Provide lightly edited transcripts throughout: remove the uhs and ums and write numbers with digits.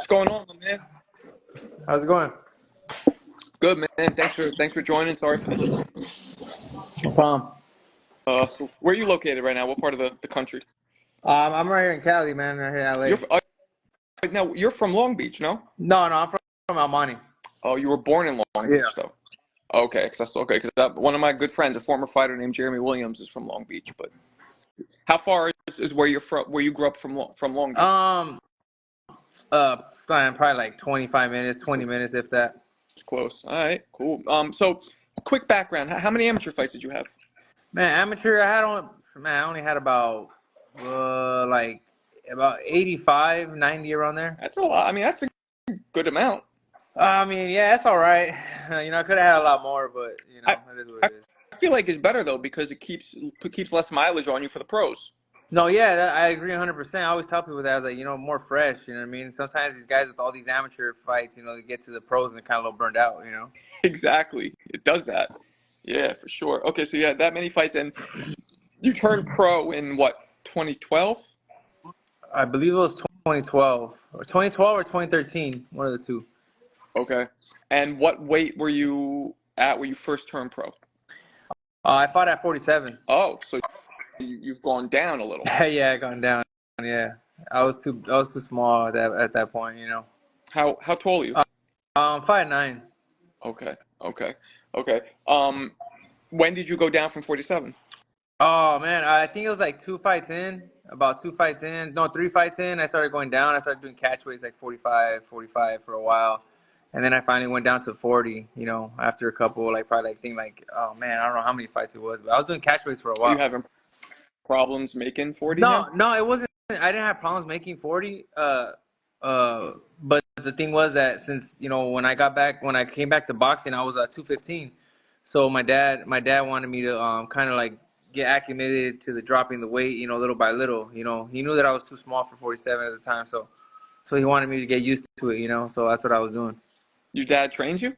What's going on, my man? How's it going? Good, man. Thanks for joining. Sorry for the delay. No problem. So where are you located right now? What part of the country? I'm right here in Cali, man. Right here in You're LA. now you're from Long Beach, no? No, I'm from Almani. Oh, you were born in Long Yeah. Beach, though. Okay, because that's okay. Because one of my good friends, a former fighter named Jeremy Williams, is from Long Beach. But how far is where you're from? Where you grew up from Long Beach? Um, probably like 25 minutes, 20 minutes, if that. It's close. All right, cool. So quick background. How many amateur fights did you have? Man, amateur, I only had like about 85, 90 around there. That's a lot. I mean, that's a good amount. I mean, yeah, that's all right. I could have had a lot more, but I it is what I it is. feel like it's better though because it keeps less mileage on you for the pros. No, yeah, I agree 100%. I always tell people that, like, more fresh, you know what I mean? Sometimes these guys with all these amateur fights, they get to the pros and they're kind of a little burned out. Exactly. It does that. Yeah, for sure. Okay, so you had that many fights, and you turned pro in what, 2012? I believe it was 2012. Or 2012 or 2013, one of the two. Okay. And what weight were you at when you first turned pro? I fought at 47. Oh, so you've gone down a little. Yeah, I gone down. Yeah. I was too small at that point. How tall are you? 5'9". Okay, okay, okay. When did you go down from 47? Oh man, I think it was like 2 fights in. About 2 fights in. No, 3 fights in. I started going down. I started doing catch weights like 45 for a while. And then I finally went down to 40, after a couple, like probably oh man, I don't know how many fights it was, but I was doing catch weights for a Are you while. having problems making 40 No, now? no, it wasn't. I didn't have problems making 40. But the thing was that since, when I came back to boxing, I was at 215. So my dad wanted me to kind of like get acclimated to the dropping the weight, little by little. He knew that I was too small for 47 at the time, so he wanted me to get used to it. So that's what I was doing. Your dad trains you?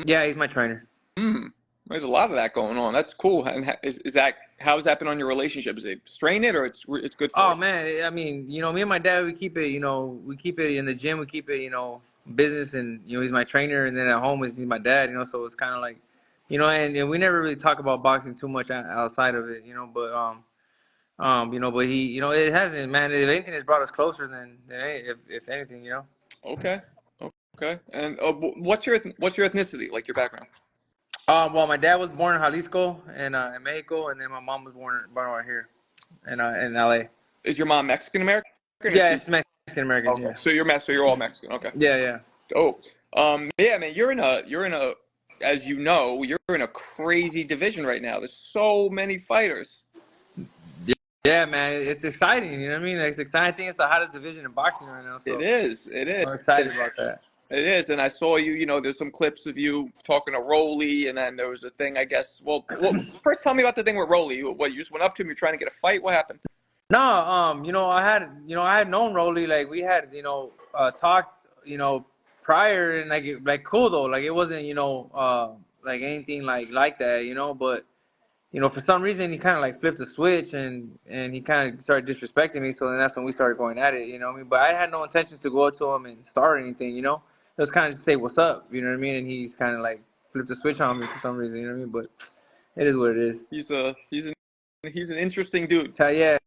Yeah, he's my trainer. Hmm. There's a lot of that going on. That's cool. And is that how's that been on your relationship? Is it strain it or it's good for Oh you? man, I mean, me and my dad, we keep it in the gym, we keep it, business, and he's my trainer, and then at home he's my dad, so it's kind of like, and we never really talk about boxing too much outside of it, but he, it hasn't, man. If anything, it's brought us closer than if anything. Okay. Okay. And what's your ethnicity? Like your background? Well, my dad was born in Jalisco and in Mexico, and then my mom was born right here in LA. Is your mom Mexican American or is Yeah, she? it's Mexican American. Okay. Yeah, So you're all Mexican. Okay. yeah, yeah. Oh. Yeah, man. You're in a as you know you're in a crazy division right now. There's so many fighters. Yeah, man, it's exciting. You know what I mean? It's exciting. I think it's the hottest division in boxing right now. It So is. It is. I'm excited about that. It is, and I saw you. There's some clips of you talking to Rolly, and then there was a thing. I guess. Well, first tell me about the thing with Rolly. What you just went up to him? You're trying to get a fight. What happened? No, I had known Rolly. Like we had, talked, prior, and like cool though. Like it wasn't, like anything like that, But for some reason he kind of like flipped the switch and he kind of started disrespecting me. So then that's when we started going at it. I mean? But I had no intentions to go up to him and start anything. It was kind of just say what's up. You know what I mean? And he's kind of like flipped the switch on me for some reason. You know what I mean? But it is what it is. He's an interesting dude. Yeah, yeah.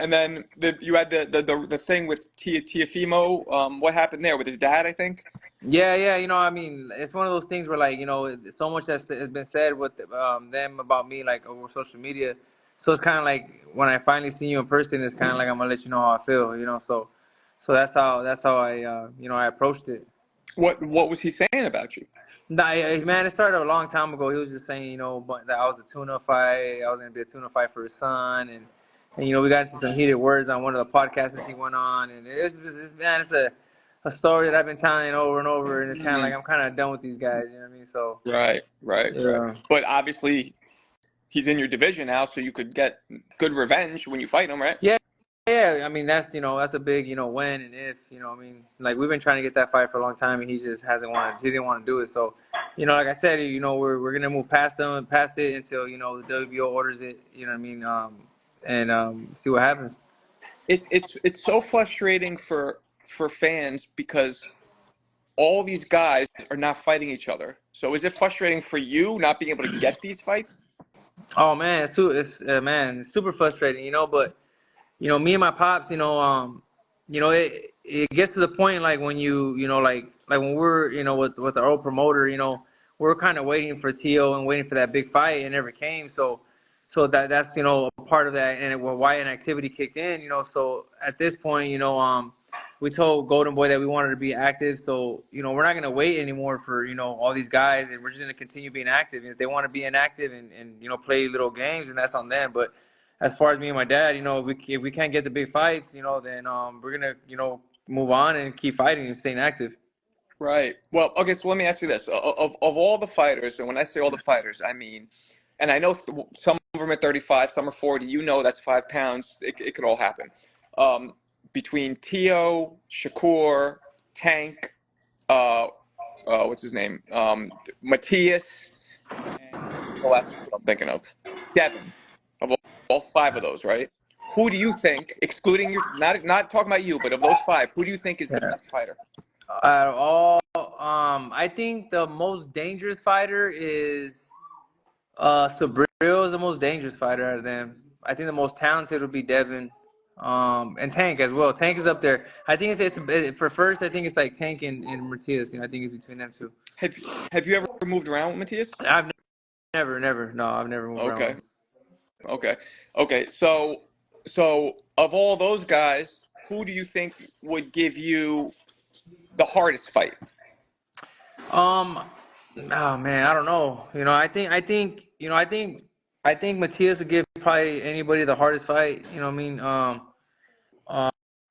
And then you had the thing with Tiafimo. What happened there with his dad? I think. Yeah. I mean, it's one of those things where, like, so much has been said with them about me, like, over social media. So it's kind of like when I finally see you in person, it's kind of like I'm gonna let you know how I feel. So that's how I approached it. What was he saying about you? Nah, man, it started a long time ago. He was just saying, but that I was a tuna fight. I was gonna be a tuna fight for his son, and we got into some heated words on one of the podcasts he went on, and man, it's a story that I've been telling over and over, and it's kind of like I'm kind of done with these guys. You know what I mean? So Right. yeah, But obviously, he's in your division now, so you could get good revenge when you fight him, right? yeah, yeah. I mean, that's a big when and if. I mean, like we've been trying to get that fight for a long time, and he just hasn't wanted. He didn't want to do it. So, like I said, we're gonna move past it until the WBO orders it. You know what I mean? And see what happens. It's so frustrating for for fans because all these guys are not fighting each other. So is it frustrating for you not being able to get these fights? Oh man, it's super frustrating, but me and my pops, it gets to the point like when like when we're, with our old promoter, we're kind of waiting for Tio and waiting for that big fight. It never came. So that's, a part of that and why inactivity kicked in, so at this point, we told Golden Boy that we wanted to be active. So, we're not going to wait anymore for, all these guys, and we're just going to continue being active. And if they want to be inactive and play little games, and that's on them. But as far as me and my dad, if we can't get the big fights, then we're gonna, move on and keep fighting and staying active. Right. Well, okay, so let me ask you this. Of all the fighters, and when I say all the fighters, I mean, and I know some of them are 35, some are 40, that's 5 pounds. It could all happen. Um, Between Tio, Shakur, Tank, uh, what's his name? Matthias, and who's the last one I'm thinking of? Devin. Of all five of those, right? Who do you think, excluding your, not talking about you, but of those five, who do you think is the Yeah. best fighter? Out of all, I think the most dangerous fighter is Sabril is the most dangerous fighter out of them. I think the most talented would be Devin, and Tank as well. Tank is up there. I think for first. I think it's like Tank and Matias. I think it's between them two. Have have you ever moved around with Matthias? I've never. No, I've never moved around with Okay, him. okay, okay. So of all those guys, who do you think would give you the hardest fight? Um, oh man, I don't know. I think Matias would give probably anybody the hardest fight. You know what I mean?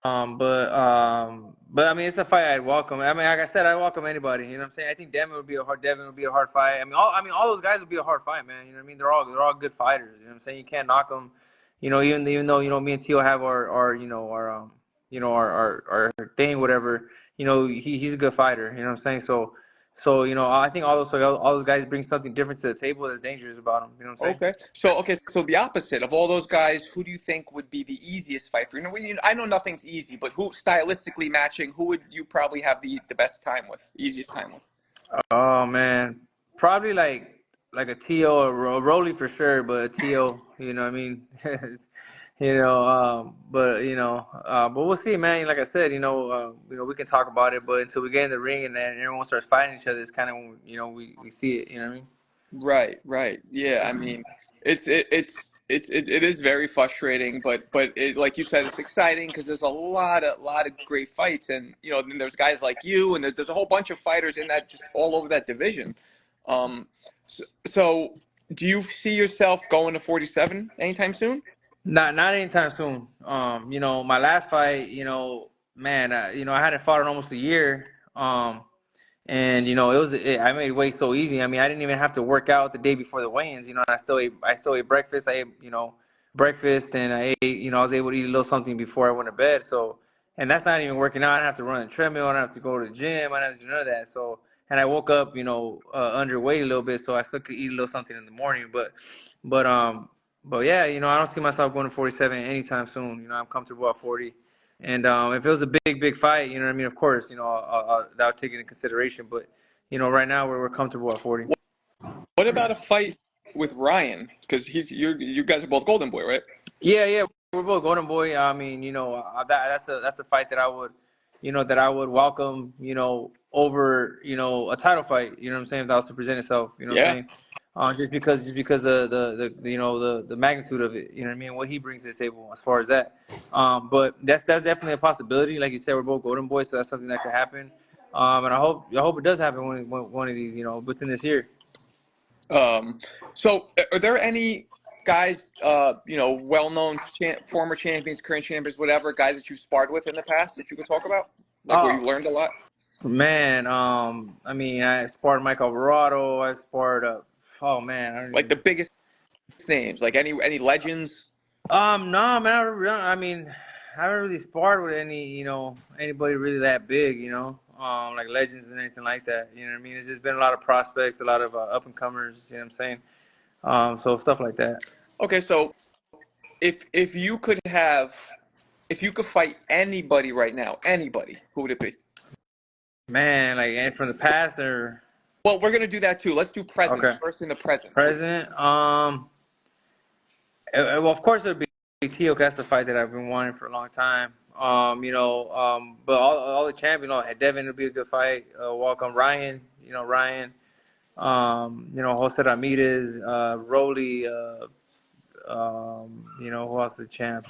Um, but I mean, it's a fight I'd welcome. I mean, like I said, I welcome anybody. You know what I'm saying? I think Devin would be a hard fight. All those guys would be a hard fight, man. You know what I mean? They're all good fighters. You know what I'm saying? You can't knock them. Even though me and Tio have our thing, whatever. He's a good fighter. You know what I'm saying? So I think all those guys bring something different to the table that's dangerous about them. You know what I'm saying? So the opposite of all those guys, who do you think would be the easiest fight for you? I know nothing's easy, but who stylistically matching, who would you probably have the best time with, easiest time with? Oh man, probably like a T.O. or a Rolly for sure, but a T.O. You know what I mean? But we'll see, man. Like I said, we can talk about it, but until we get in the ring and then everyone starts fighting each other, it's kind of when we see it. You know what I mean? Right, right. Yeah, I mean, it is very frustrating, but like you said, it's exciting because there's a lot of great fights, and then there's guys like you, and there's a whole bunch of fighters in that just all over that division. Um, so do you see yourself going to 47 anytime soon? Not anytime soon. My last fight, man, I hadn't fought in almost a year. And I made weight so easy. I mean, I didn't even have to work out the day before the weigh-ins. And I still ate breakfast. I ate breakfast, and I was able to eat a little something before I went to bed. So, and that's not even working out. I don't have to run a treadmill. I don't have to go to the gym. I don't have to do none of that. So, and I woke up underweight a little bit, so I still could eat a little something in the morning. But but yeah, I don't see myself going to 47 anytime soon. I'm comfortable at 40. And if it was a big fight, you know what I mean. Of course, that would take it into consideration. But right now we're comfortable at 40. What about a fight with Ryan? Because you guys are both Golden Boy, right? Yeah, we're both Golden Boy. I mean, that's a fight that I would welcome. Over a title fight. You know what I'm saying? If that was to present itself. You know what I'm Yeah. saying? Just because the magnitude of it. You know what I mean? What he brings to the table as far as that. But that's definitely a possibility. Like you said, we're both Golden Boys, so that's something that could happen. And I hope it does happen one of these. Within this year. So are there any guys, well-known former champions, current champions, whatever, guys that you've sparred with in the past that you could talk about? Like where you Oh learned a lot? man, I mean, I sparred Mike Alvarado. I sparred. Oh man, I don't Like even. the biggest names, like any legends? No, man. I mean, I haven't really sparred with anybody really that big. Like legends and anything like that. You know what I mean? It's just been a lot of prospects, a lot of up and comers. You know what I'm saying? So stuff like that. Okay, so if you could have If you could fight anybody right now, anybody, who would it be? Man, like and from the past or Well, we're gonna do that too. Let's do present okay, first. In the present, who? present. Well, of course it would be Tio. That's the fight that I've been wanting for a long time. But all the champions, Devin would be a good fight. Welcome Ryan. Ryan. Jose Ramirez, Rolly. Who else is the champ?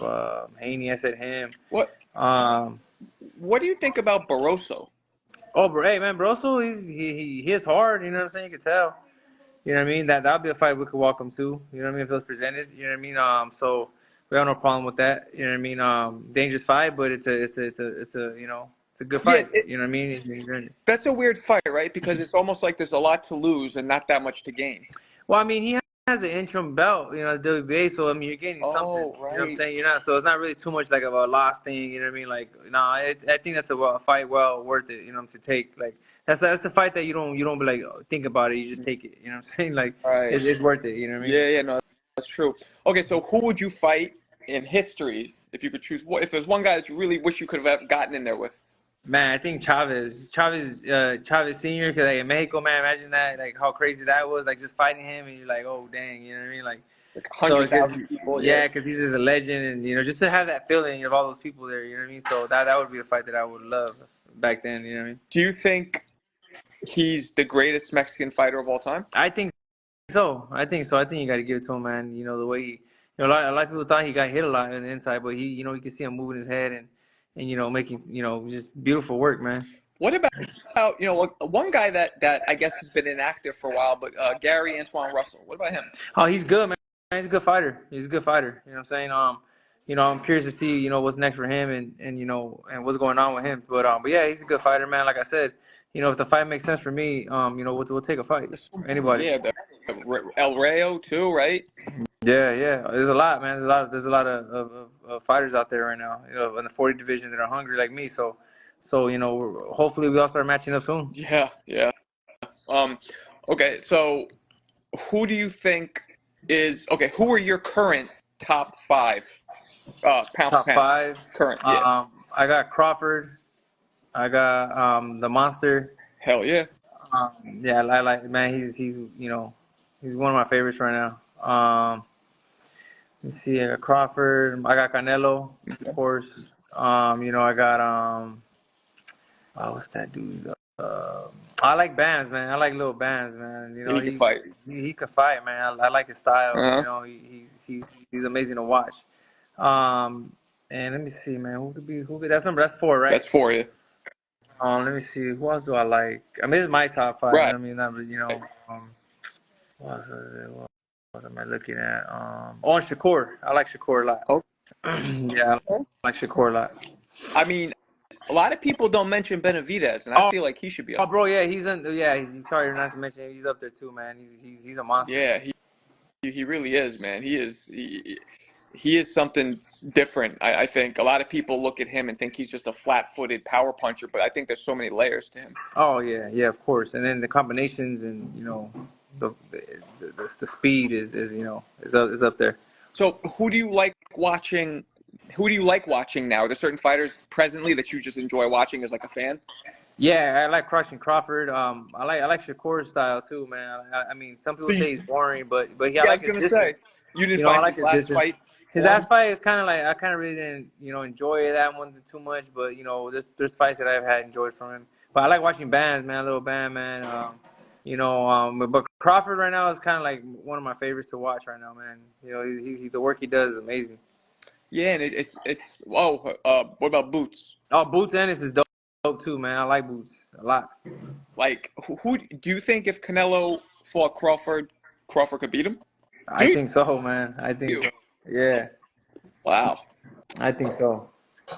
Haney. I said him. What? Um, What do you think about Barroso? oh, but hey, man, Broso, he hits hard. You know what I'm saying? You can tell. You know what I mean? That'd be a fight we could welcome to. You know what I mean? If it was presented. You know what I mean? So we have no problem with that. You know what I mean? Dangerous fight, but it's a good Yeah, fight. You know what I mean? that's a weird fight, right? Because it's almost like there's a lot to lose and not that much to gain. Well, I mean, he has an interim belt, the WBA, so I mean, you're getting something. Oh, You know what I'm right. saying? You're not, so it's not really too much like of a loss thing. You know what I mean? Like, nah, I think that's a fight well worth it. To take. Like, that's a fight that you don't be like think about it. You just take it. You know what I'm saying? Like, Right. it's worth it. You know what I mean? Yeah, yeah, no, that's true. Okay, so who would you fight in history if you could choose? If there's one guy that you really wish you could have gotten in there with? Man, I think Chavez Senior, because like in Mexico, man, imagine that, like how crazy that was, like just fighting him, and you're like, oh dang, you know what I mean, like. Like So it's just 100,000 people, yeah. yeah, because he's just a legend, and just to have that feeling of all those people there, you know what I mean. So that would be a fight that I would love back then, you know what I mean. Do you think he's the greatest Mexican fighter of all time? I think so. I think so. I think you got to give it to him, man. The way he, a lot of people thought he got hit a lot on the inside, but you can see him moving his head and making just beautiful work, man. What about one guy that I guess has been inactive for a while, but Gary Antoine Russell? What about him? Oh, he's good, man. He's a good fighter. He's a good fighter. You know what I'm saying? I'm curious to see, what's next for him and what's going on with him. But yeah, he's a good fighter, man. Like I said, if the fight makes sense for me, we'll take a fight. Anybody. Yeah, El Rayo too, right? Yeah, yeah. There's a lot, man. There's a lot of fighters out there right now, in the 40 division that are hungry like me. So hopefully we all start matching up soon. Yeah, yeah. Um, okay, so who do you think who are your current top five pound for Top pound? five. Current, yeah. I got Crawford. I got the Monster. Hell yeah. Yeah, I like man. He's one of my favorites right now. Let's see, I got Crawford. I got Canelo, of course. I got what's that dude? I like Bands, man. I like little Bands, man. He can fight. He could fight, man. I like his style. Uh-huh. He's amazing to watch. And let me see, man. That's four, right? That's for you. Let me see. Who else do I like? I mean, this is my top five. Right. I mean, not really, what else is it? What am I looking at? Oh, and Shakur. I like Shakur a lot. Oh. Yeah, I like Shakur a lot. I mean, a lot of people don't mention Benavidez, and I feel like he should be Oh, up. bro, yeah, sorry not to mention him. He's up there too, man. He's a monster. Yeah, he really is, man. He is something different. I think a lot of people look at him and think he's just a flat-footed power puncher, but I think there's so many layers to him. Oh yeah, of course. And then the combinations and the speed is up there. So who do you like watching? Who do you like watching now? Are there certain fighters presently that you just enjoy watching as like a fan? Yeah, I like Crawford. I like Shakur's style too, man. I mean, some people say he's boring, but I like his distance. You didn't I find like his his last distance. fight. His last fight is kind of like I kind of really didn't enjoy that one too much, but there's fights that I've had enjoyed from him. But I like watching Bands, man, little Band, man. But Crawford right now is kind of like one of my favorites to watch right now, man. The work he does is amazing. Yeah, and what about Boots? Oh, Boots Ennis is dope too, man. I like Boots a lot. Like, who do you think if Canelo fought Crawford could beat him? I think so, man. I think so. Yeah. Wow. I think so.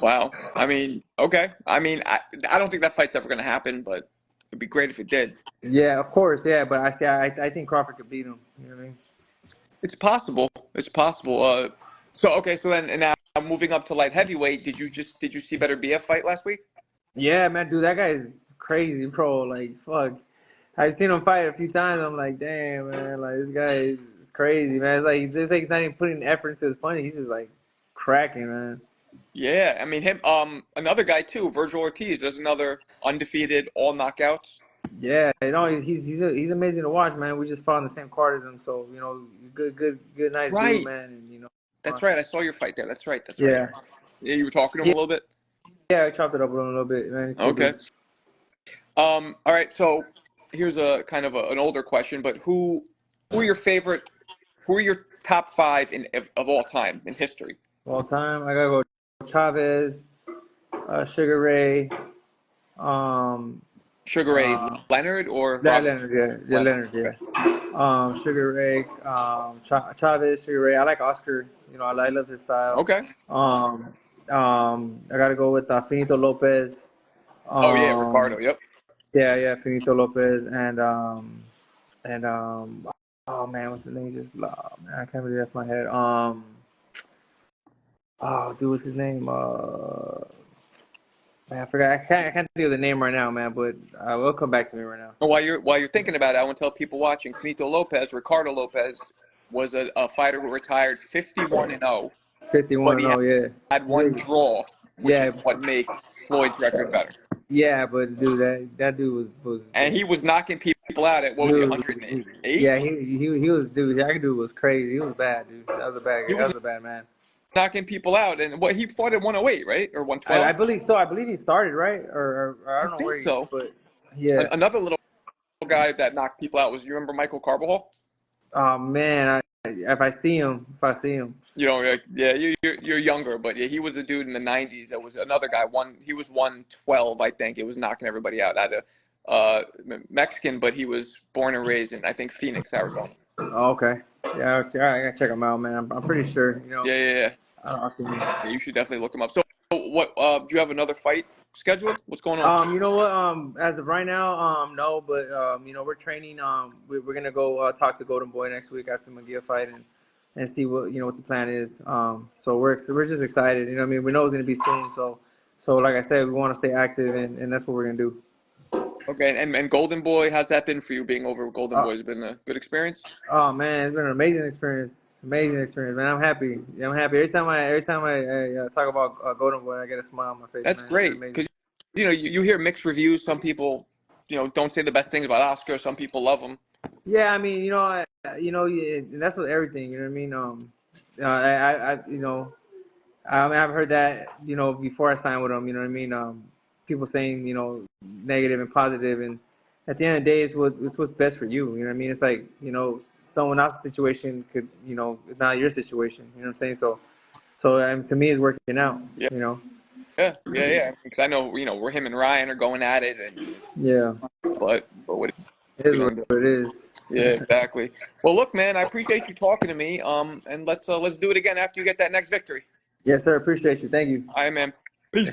Wow. I mean, okay. I mean, I don't think that fight's ever going to happen, but it'd be great if it did. Yeah, of course. Yeah, but I think Crawford could beat him. You know what I mean? It's possible. It's possible. So then and now moving up to light heavyweight, did you see Better BF fight last week? Yeah, man, dude, that guy is crazy, bro. Like, fuck. I've seen him fight a few times. I'm like, damn, man. Like, this guy is crazy, man. It's like he's not even putting effort into his punches. He's just like cracking, man. Yeah, I mean him. Another guy too, Virgil Ortiz. There's another undefeated, all knockouts. Yeah, you know, he's amazing to watch, man. We just fought in the same card as him, so you know, good, nice dude, Right. man. And you know, That's right. I saw your fight there. That's right. That's right. yeah, Yeah, you were talking to him yeah, a little bit. yeah. I chopped it up with him a little bit, man. Cool Okay. dude. All right. So here's a kind of an older question, but who are your favorite? Who are your top five of all time in history? All time, I gotta go Chavez, Sugar Ray, um, Sugar Ray uh, Leonard or that Robert Leonard, yeah, Leonard? Leonard, yeah. Sugar Ray, Chavez, Sugar Ray. I like Oscar. You know, I love his style. Okay. Um, I gotta go with Finito Lopez. Oh yeah, Ricardo. Um, Yep. yeah, Finito Lopez, and oh man, what's his name? Just man, I can't believe that's my head. Oh, dude, what's his name? Man, I forgot. I can't think of the name right now, man. But will come back to me right now. And while you're thinking about it, I want to tell people watching, Finito Lopez, Ricardo Lopez was a fighter who retired 51-0, 51 but and he 0, yeah. had one Really? draw, which Yeah, is what makes Floyd's record better. yeah, but dude, that dude was And he was knocking people out at, what he was he, was 108? yeah he was dude. That dude was crazy. He was bad, dude. That was a bad He guy. That was was a bad man. knocking people out, and what he fought at 108, right, or I 112? believe so. I believe he started right, or I I don't know think where he, so. but yeah. Another little guy that knocked people out was, you remember Michael Carbajal? Oh man, if I see him, You know, like, yeah, you're younger, but yeah, he was a dude in the '90s. That was another guy. He was 112, I think. It was knocking everybody out. Out of Mexican, but he was born and raised in, I think, Phoenix, Arizona. oh, okay. Yeah, I gotta check him out, man. I'm pretty sure. You know, Yeah, yeah, yeah. I'll see him. Yeah, you should definitely look him up. So, what? Do you have another fight scheduled? What's going on? You know what? As of right now, no, but you know, we're training. We're gonna go talk to Golden Boy next week after McGill fight and see what you know what the plan is. So we're just excited. You know, what I mean, we know it's gonna be soon. So like I said, we want to stay active, and that's what we're gonna do. Okay, and Golden Boy, how's that been for you? Being over with Golden Uh, Boy has been a good experience. oh man, it's been an amazing experience. Amazing experience, man. I'm happy. Yeah, I'm happy every time I talk about Golden Boy, I get a smile on my face, That's man. It's been great amazing. because you hear mixed reviews. Some people don't say the best things about Oscar. Some people love him. Yeah, I mean, yeah, and that's with everything. You know what I mean? You know, I mean, I've heard that, you know, before I signed with him. You know what I mean? People saying, you know, negative and positive, and at the end of the day, it's what's best for you. You know what I mean? It's like, you know, someone else's situation could, you know, it's not your situation. You know what I'm saying? So to me, it's working out. Yeah, You know? yeah, yeah, yeah. Because I know we're him and Ryan are going at it, and Yeah, but what it are is you what gonna do? it is. Yeah, exactly. Well, look, man, I appreciate you talking to me. And let's do it again after you get that next victory. Yes, sir. Appreciate you. Thank you. All right, man. Peace.